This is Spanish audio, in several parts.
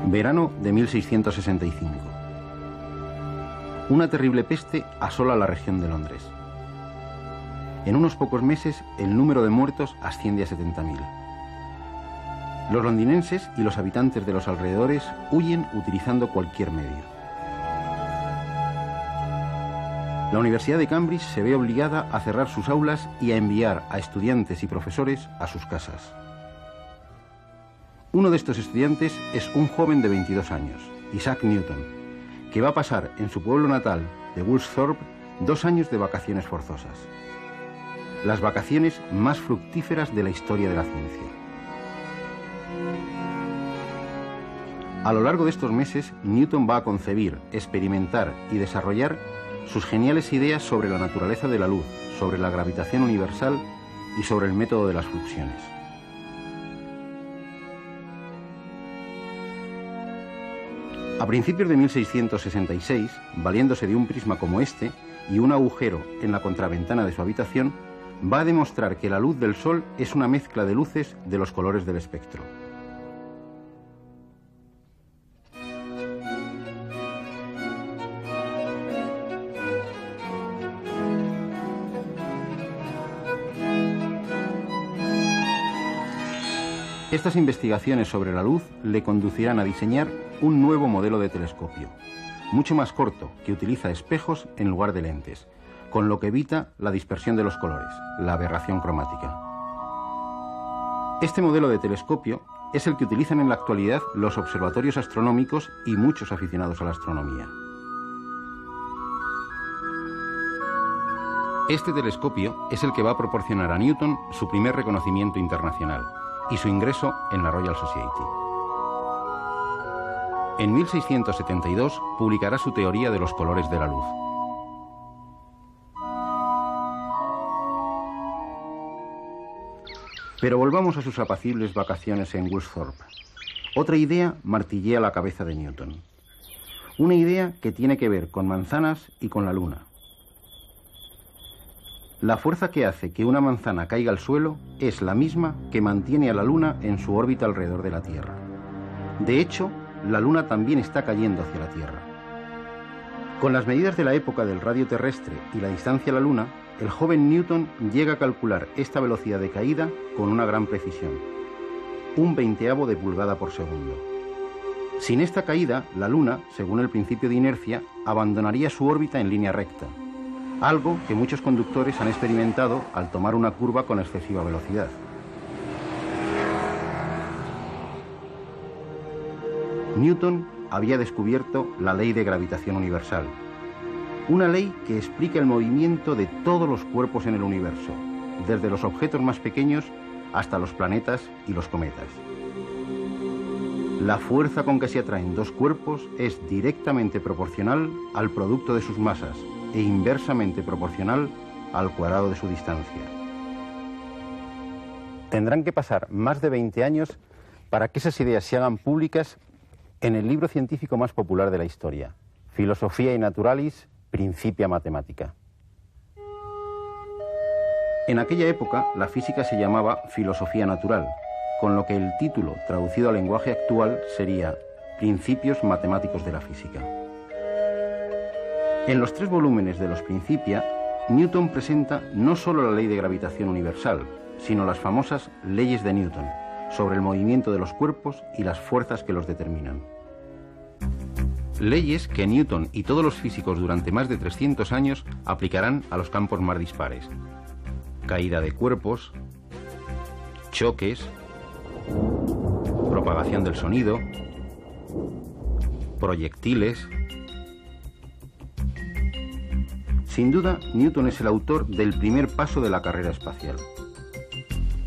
Verano de 1665. Una terrible peste asola la región de Londres. En unos pocos meses, el número de muertos asciende a 70.000. Los londinenses y los habitantes de los alrededores huyen utilizando cualquier medio. La Universidad de Cambridge se ve obligada a cerrar sus aulas y a enviar a estudiantes y profesores a sus casas. Uno de estos estudiantes es un joven de 22 años, Isaac Newton, que va a pasar en su pueblo natal de Woolsthorpe 2 años de vacaciones forzosas. Las vacaciones más fructíferas de la historia de la ciencia. A lo largo de estos meses, Newton va a concebir, experimentar y desarrollar sus geniales ideas sobre la naturaleza de la luz, sobre la gravitación universal y sobre el método de las fluxiones. A principios de 1666, valiéndose de un prisma como este y un agujero en la contraventana de su habitación, va a demostrar que la luz del Sol es una mezcla de luces de los colores del espectro. Estas investigaciones sobre la luz le conducirán a diseñar un nuevo modelo de telescopio, mucho más corto, que utiliza espejos en lugar de lentes, con lo que evita la dispersión de los colores, la aberración cromática. Este modelo de telescopio es el que utilizan en la actualidad los observatorios astronómicos y muchos aficionados a la astronomía. Este telescopio es el que va a proporcionar a Newton su primer reconocimiento internacional y su ingreso en la Royal Society. En 1672 publicará su teoría de los colores de la luz. Pero volvamos a sus apacibles vacaciones en Woolsthorpe. Otra idea martillea la cabeza de Newton. Una idea que tiene que ver con manzanas y con la luna. La fuerza que hace que una manzana caiga al suelo es la misma que mantiene a la luna en su órbita alrededor de la Tierra. De hecho, la luna también está cayendo hacia la Tierra. Con las medidas de la época del radio terrestre y la distancia a la luna, el joven Newton llega a calcular esta velocidad de caída con una gran precisión, 1/20 de pulgada por segundo. Sin esta caída, la luna, según el principio de inercia, abandonaría su órbita en línea recta, algo que muchos conductores han experimentado al tomar una curva con excesiva velocidad. Newton había descubierto la ley de gravitación universal, una ley que explica el movimiento de todos los cuerpos en el universo, desde los objetos más pequeños hasta los planetas y los cometas. La fuerza con que se atraen dos cuerpos es directamente proporcional al producto de sus masas e inversamente proporcional al cuadrado de su distancia. Tendrán que pasar más de 20 años para que esas ideas se hagan públicas en el libro científico más popular de la historia, Philosophiae Naturalis Principia Mathematica. En aquella época, la física se llamaba filosofía natural, con lo que el título, traducido al lenguaje actual, sería Principios Matemáticos de la Física. En los 3 volúmenes de los Principia, Newton presenta no solo la ley de gravitación universal, sino las famosas leyes de Newton, sobre el movimiento de los cuerpos y las fuerzas que los determinan. Leyes que Newton y todos los físicos durante más de 300 años aplicarán a los campos más dispares: caída de cuerpos, choques, propagación del sonido, proyectiles. Sin duda, Newton es el autor del primer paso de la carrera espacial.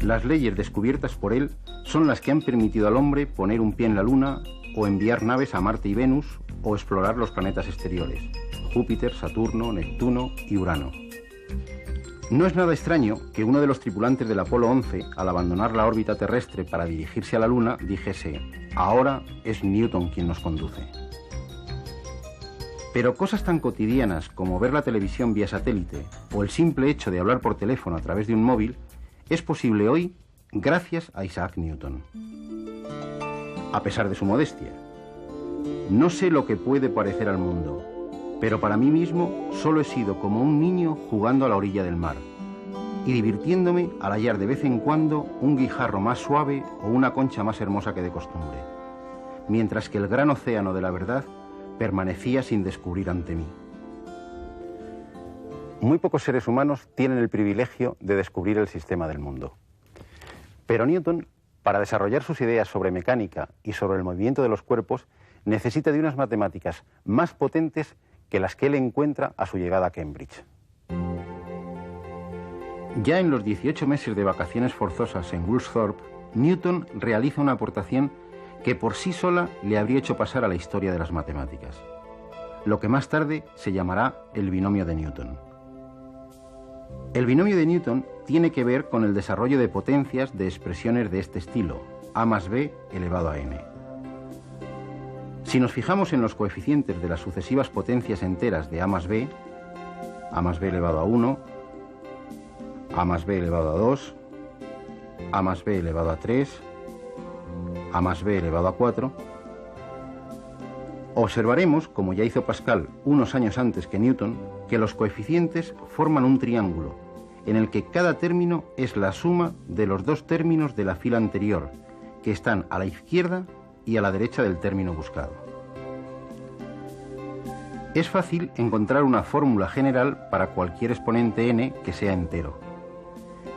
Las leyes descubiertas por él son las que han permitido al hombre poner un pie en la Luna o enviar naves a Marte y Venus o explorar los planetas exteriores, Júpiter, Saturno, Neptuno y Urano. No es nada extraño que uno de los tripulantes del Apolo 11, al abandonar la órbita terrestre para dirigirse a la Luna, dijese: ahora es Newton quien nos conduce. Pero cosas tan cotidianas como ver la televisión vía satélite o el simple hecho de hablar por teléfono a través de un móvil es posible hoy gracias a Isaac Newton. A pesar de su modestia, No sé lo que puede parecer al mundo, pero para mí mismo solo he sido como un niño jugando a la orilla del mar y divirtiéndome al hallar de vez en cuando un guijarro más suave o una concha más hermosa que de costumbre, mientras que el gran océano de la verdad permanecía sin descubrir ante mí. Muy pocos seres humanos tienen el privilegio de descubrir el sistema del mundo. Pero Newton, para desarrollar sus ideas sobre mecánica y sobre el movimiento de los cuerpos, necesita de unas matemáticas más potentes que las que él encuentra a su llegada a Cambridge. Ya en los 18 meses de vacaciones forzosas en Woolsthorpe, Newton realiza una aportación que por sí sola le habría hecho pasar a la historia de las matemáticas, lo que más tarde se llamará el binomio de Newton. El binomio de Newton tiene que ver con el desarrollo de potencias de expresiones de este estilo, a más b elevado a n. Si nos fijamos en los coeficientes de las sucesivas potencias enteras de a más b elevado a 1, a más b elevado a 2, a más b elevado a 3, a más b elevado a 4, observaremos, como ya hizo Pascal unos años antes que Newton, que los coeficientes forman un triángulo, en el que cada término es la suma de los dos términos de la fila anterior, que están a la izquierda y a la derecha del término buscado. Es fácil encontrar una fórmula general para cualquier exponente n que sea entero,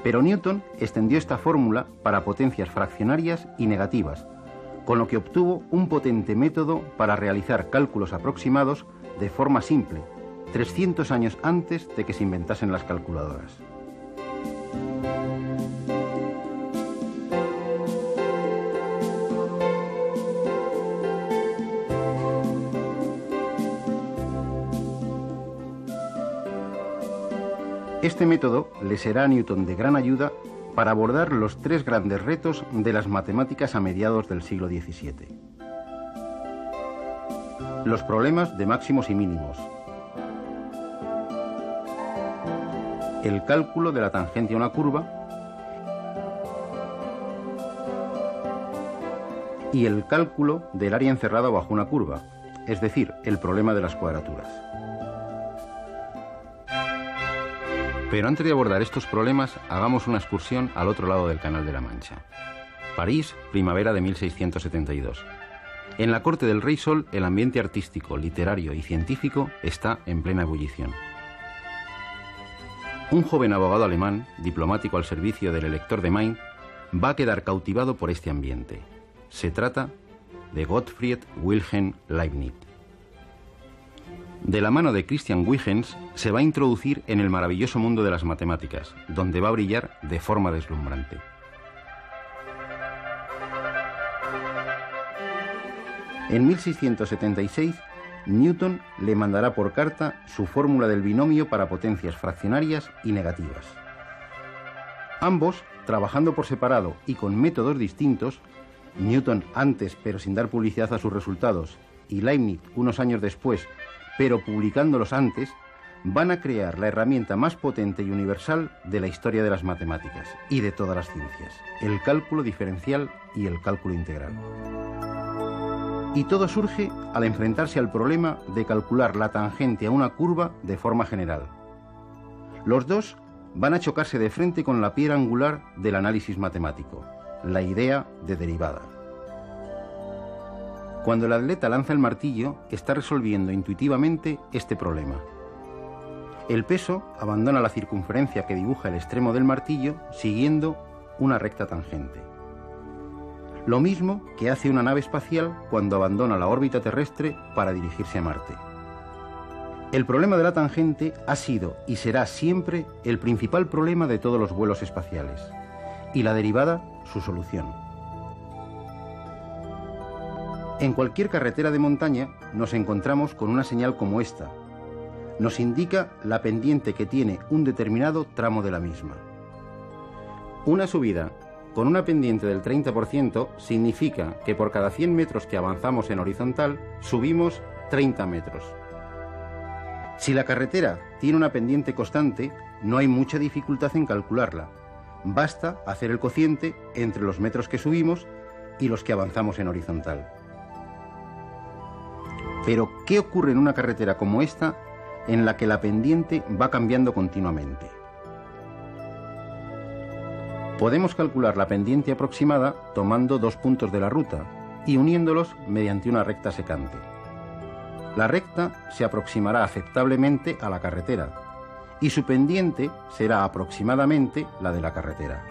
pero Newton extendió esta fórmula para potencias fraccionarias y negativas, con lo que obtuvo un potente método para realizar cálculos aproximados de forma simple, 300 años antes de que se inventasen las calculadoras. Este método le será a Newton de gran ayuda para abordar los tres grandes retos de las matemáticas a mediados del siglo XVII. Los problemas de máximos y mínimos, el cálculo de la tangente a una curva y el cálculo del área encerrada bajo una curva, es decir, el problema de las cuadraturas. Pero antes de abordar estos problemas, hagamos una excursión al otro lado del Canal de la Mancha. París, primavera de 1672. En la corte del Rey Sol, el ambiente artístico, literario y científico está en plena ebullición. Un joven abogado alemán, diplomático al servicio del elector de Main, va a quedar cautivado por este ambiente. Se trata de Gottfried Wilhelm Leibniz. De la mano de Christian Huygens se va a introducir en el maravilloso mundo de las matemáticas, donde va a brillar de forma deslumbrante. En 1676, Newton le mandará por carta su fórmula del binomio para potencias fraccionarias y negativas. Ambos, trabajando por separado y con métodos distintos, Newton antes pero sin dar publicidad a sus resultados y Leibniz unos años después pero publicándolos antes, van a crear la herramienta más potente y universal de la historia de las matemáticas y de todas las ciencias, el cálculo diferencial y el cálculo integral. Y todo surge al enfrentarse al problema de calcular la tangente a una curva de forma general. Los dos van a chocarse de frente con la piedra angular del análisis matemático, la idea de derivada. Cuando el atleta lanza el martillo, está resolviendo intuitivamente este problema. El peso abandona la circunferencia que dibuja el extremo del martillo siguiendo una recta tangente. Lo mismo que hace una nave espacial cuando abandona la órbita terrestre para dirigirse a Marte. El problema de la tangente ha sido y será siempre el principal problema de todos los vuelos espaciales, y la derivada su solución. En cualquier carretera de montaña nos encontramos con una señal como esta. Nos indica la pendiente que tiene un determinado tramo de la misma. Una subida con una pendiente del 30% significa que por cada 100 metros que avanzamos en horizontal, subimos 30 metros. Si la carretera tiene una pendiente constante, no hay mucha dificultad en calcularla. Basta hacer el cociente entre los metros que subimos y los que avanzamos en horizontal. Pero, ¿qué ocurre en una carretera como esta, en la que la pendiente va cambiando continuamente? Podemos calcular la pendiente aproximada tomando 2 puntos de la ruta y uniéndolos mediante una recta secante. La recta se aproximará aceptablemente a la carretera y su pendiente será aproximadamente la de la carretera.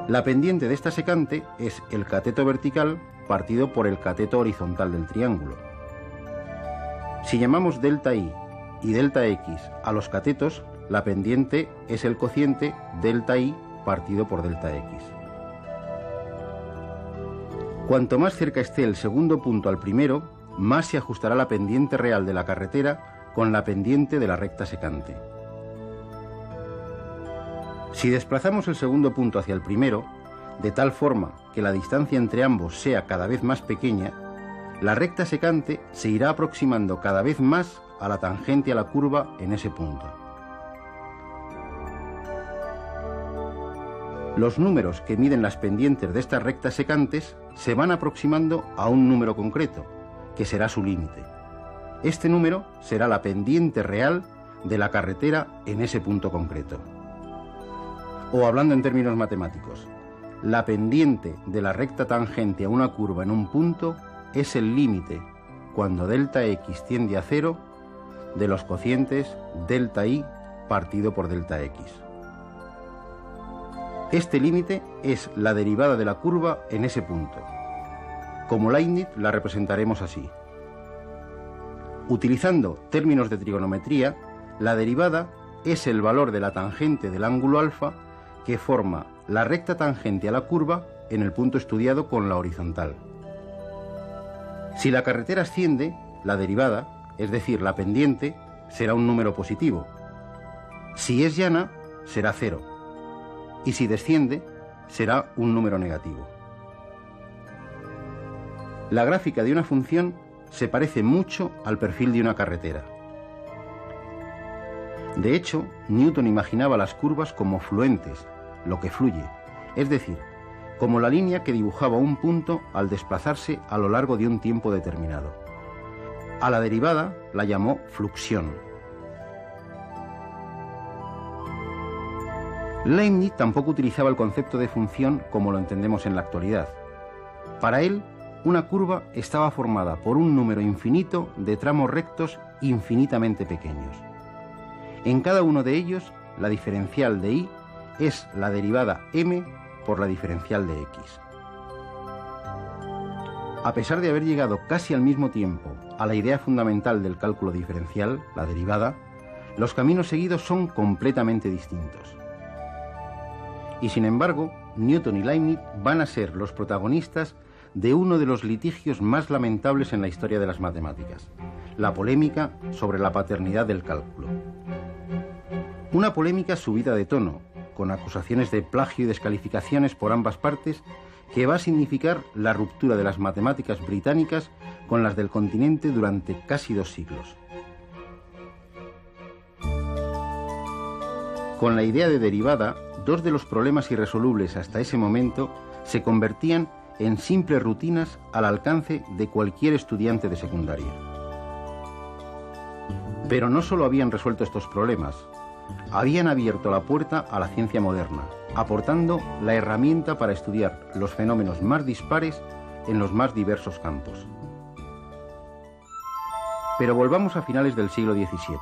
La pendiente de esta secante es el cateto vertical partido por el cateto horizontal del triángulo. Si llamamos delta I y delta X a los catetos, la pendiente es el cociente delta I partido por delta X. Cuanto más cerca esté el segundo punto al primero, más se ajustará la pendiente real de la carretera con la pendiente de la recta secante. Si desplazamos el segundo punto hacia el primero, de tal forma que la distancia entre ambos sea cada vez más pequeña, la recta secante se irá aproximando cada vez más a la tangente a la curva en ese punto. Los números que miden las pendientes de estas rectas secantes se van aproximando a un número concreto, que será su límite. Este número será la pendiente real de la carretera en ese punto concreto. O hablando en términos matemáticos, la pendiente de la recta tangente a una curva en un punto es el límite, cuando delta X tiende a 0, de los cocientes delta I partido por delta X. Este límite es la derivada de la curva en ese punto. Como Leibniz la representaremos así. Utilizando términos de trigonometría, la derivada es el valor de la tangente del ángulo alfa que forma la recta tangente a la curva en el punto estudiado con la horizontal. Si la carretera asciende, la derivada, es decir, la pendiente, será un número positivo. Si es llana, será 0. Y si desciende, será un número negativo. La gráfica de una función se parece mucho al perfil de una carretera. De hecho, Newton imaginaba las curvas como fluentes, lo que fluye, es decir, como la línea que dibujaba un punto al desplazarse a lo largo de un tiempo determinado. A la derivada la llamó fluxión. Leibniz tampoco utilizaba el concepto de función como lo entendemos en la actualidad. Para él, una curva estaba formada por un número infinito de tramos rectos infinitamente pequeños. En cada uno de ellos, la diferencial de y es la derivada m por la diferencial de x. A pesar de haber llegado casi al mismo tiempo a la idea fundamental del cálculo diferencial, la derivada, los caminos seguidos son completamente distintos. Y sin embargo, Newton y Leibniz van a ser los protagonistas de uno de los litigios más lamentables en la historia de las matemáticas, la polémica sobre la paternidad del cálculo. Una polémica subida de tono, con acusaciones de plagio y descalificaciones por ambas partes, que va a significar la ruptura de las matemáticas británicas con las del continente durante casi 2 siglos. Con la idea de derivada, 2 de los problemas irresolubles hasta ese momento se convertían en simples rutinas al alcance de cualquier estudiante de secundaria. Pero no solo habían resuelto estos problemas, habían abierto la puerta a la ciencia moderna, aportando la herramienta para estudiar los fenómenos más dispares en los más diversos campos. Pero volvamos a finales del siglo XVII.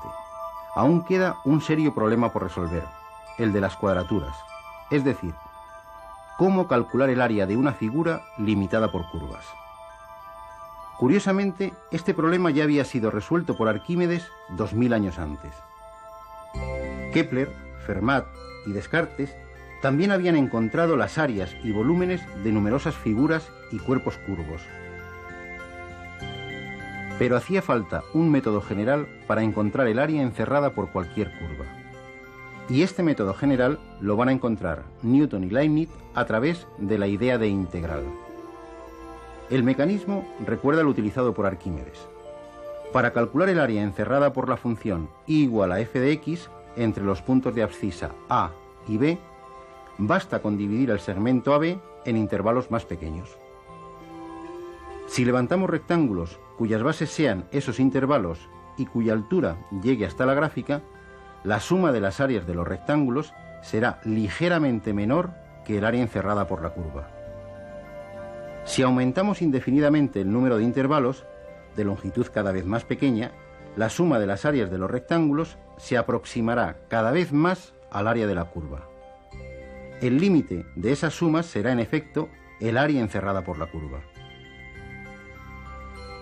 Aún queda un serio problema por resolver, el de las cuadraturas, es decir, cómo calcular el área de una figura limitada por curvas. Curiosamente, este problema ya había sido resuelto por Arquímedes 2000 años antes. Kepler, Fermat y Descartes también habían encontrado las áreas y volúmenes de numerosas figuras y cuerpos curvos. Pero hacía falta un método general para encontrar el área encerrada por cualquier curva. Y este método general lo van a encontrar Newton y Leibniz a través de la idea de integral. El mecanismo recuerda lo utilizado por Arquímedes. Para calcular el área encerrada por la función y igual a f de x entre los puntos de abscisa A y B, basta con dividir el segmento AB en intervalos más pequeños. Si levantamos rectángulos cuyas bases sean esos intervalos y cuya altura llegue hasta la gráfica, la suma de las áreas de los rectángulos será ligeramente menor que el área encerrada por la curva. Si aumentamos indefinidamente el número de intervalos, de longitud cada vez más pequeña, la suma de las áreas de los rectángulos se aproximará cada vez más al área de la curva. El límite de esas sumas será en efecto el área encerrada por la curva.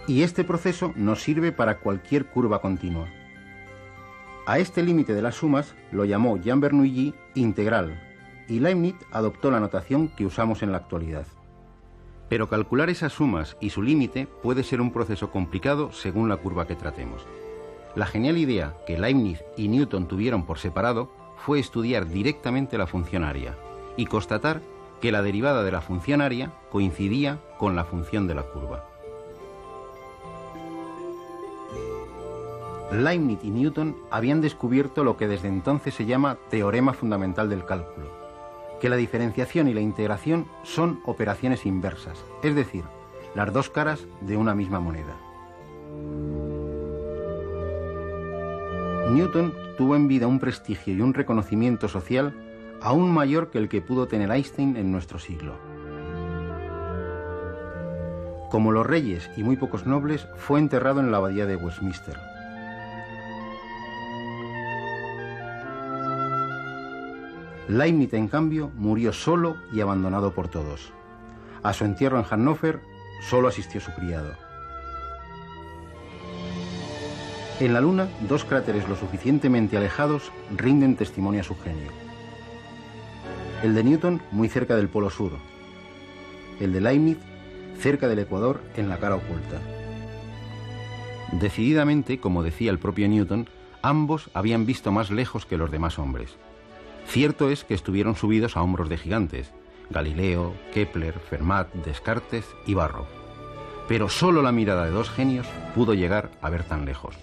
Y este proceso nos sirve para cualquier curva continua. A este límite de las sumas lo llamó Jean Bernoulli integral, y Leibniz adoptó la notación que usamos en la actualidad. Pero calcular esas sumas y su límite puede ser un proceso complicado según la curva que tratemos. La genial idea que Leibniz y Newton tuvieron por separado fue estudiar directamente la función área y constatar que la derivada de la función área coincidía con la función de la curva. Leibniz y Newton habían descubierto lo que desde entonces se llama teorema fundamental del cálculo, que la diferenciación y la integración son operaciones inversas, es decir, las dos caras de una misma moneda. Newton tuvo en vida un prestigio y un reconocimiento social aún mayor que el que pudo tener Einstein en nuestro siglo. Como los reyes y muy pocos nobles, fue enterrado en la abadía de Westminster. Leibniz, en cambio, murió solo y abandonado por todos. A su entierro en Hannover solo asistió su criado. En la Luna, dos cráteres lo suficientemente alejados rinden testimonio a su genio. El de Newton muy cerca del Polo Sur, el de Leibniz cerca del Ecuador en la cara oculta. Decididamente, como decía el propio Newton, ambos habían visto más lejos que los demás hombres. Cierto es que estuvieron subidos a hombros de gigantes, Galileo, Kepler, Fermat, Descartes y Barrow. Pero solo la mirada de dos genios pudo llegar a ver tan lejos.